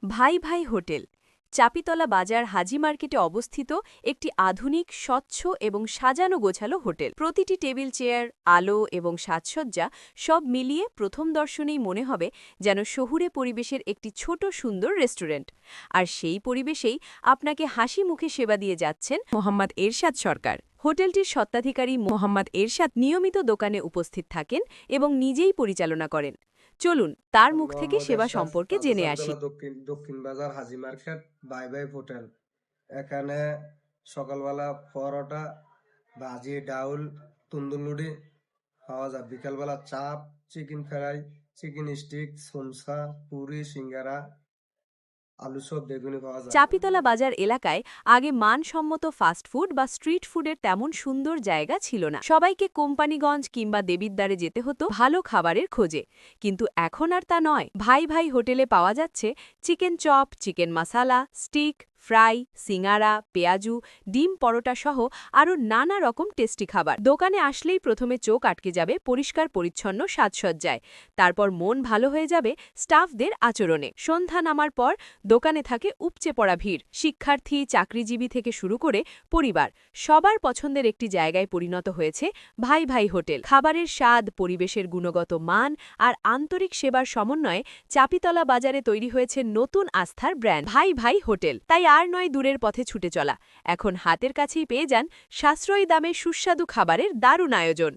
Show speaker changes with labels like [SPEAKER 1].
[SPEAKER 1] ভাই ভাই হোটেল চাপিতলা বাজার হাজি মার্কেটে অবস্থিত একটি আধুনিক স্বচ্ছ এবং সাজানো গোছালো হোটেল। প্রতিটি টেবিল চেয়ার, আলো এবং সাজসজ্জা সব মিলিয়ে প্রথম দর্শনেই মনে হবে যেন শহুরে পরিবেশের একটি ছোট সুন্দর রেস্টুরেন্ট। আর সেই পরিবেশেই আপনাকে হাসি মুখে সেবা দিয়ে যাচ্ছেন মোহাম্মদ এরশাদ সরকার। হোটেলটির স্বত্বাধিকারী মোহাম্মদ এরশাদ নিয়মিত দোকানে উপস্থিত থাকেন এবং নিজেই পরিচালনা করেন। চলুন তার মুখ থেকে
[SPEAKER 2] মোহাম্মদ
[SPEAKER 1] সেবা
[SPEAKER 2] এরশাদ,
[SPEAKER 1] সম্পর্কে
[SPEAKER 2] রাজা
[SPEAKER 1] জেনে আসি।
[SPEAKER 2] চাঁদতলা দক্ষিণ দক্ষিণ বাজার হাজি মার্কেট, বাই বাই হোটেল। এখানে সকালবেলা পরোটা, ভাজি, ডাউল, তন্দুর পাওয়া যায়। বিকালবেলা চাপ, chicken fry, chicken stick, samosa, puri, সিঙ্গারা, আলু চপ, বেগুনি পাওয়া যায়।
[SPEAKER 1] চাপিতলা বাজার এলাকায় আগে মানসম্মত ফাস্টফুড বা স্ট্রিট ফুডের তেমন সুন্দর জায়গা ছিল না। সবাইকে কোম্পানিগঞ্জ কিংবা দেবিদ্বারে যেতে হতো ভালো খাবারের খোঁজে, কিন্তু এখন আর তা নয়। ভাই ভাই হোটেলে পাওয়া যাচ্ছে চিকেন চপ, চিকেন মাসালা, স্টিক ফ্রাই, সিঙ্গারা, পেঁয়াজু, ডিম পরোটা সহ আরও নানা রকম টেস্টি খাবার। দোকানে আসলেই প্রথমে চোখ আটকে যাবে পরিষ্কার পরিচ্ছন্ন সাজসজ্জায়, তারপর মন ভালো হয়ে যাবে স্টাফদের আচরণে। সন্ধ্যা নামার পর দোকানে থাকে উপচে পড়া ভিড়। শিক্ষার্থী, চাকরিজীবী থেকে শুরু করে পরিবার, সবার পছন্দের একটি জায়গায় পরিণত হয়েছে ভাই ভাই হোটেল। খাবারের স্বাদ, পরিবেশের গুণগত মান আর আন্তরিক সেবার সমন্বয়ে চাপিতলা বাজারে তৈরি হয়েছে নতুন আস্থার ব্র্যান্ড ভাই ভাই হোটেল। তাই আর নয় দূরের পথে ছুটে চলা, এখন হাতের কাছেই পেয়ে যান সাশ্রয়ী দামে সুস্বাদু খাবারের দারুণ আয়োজন।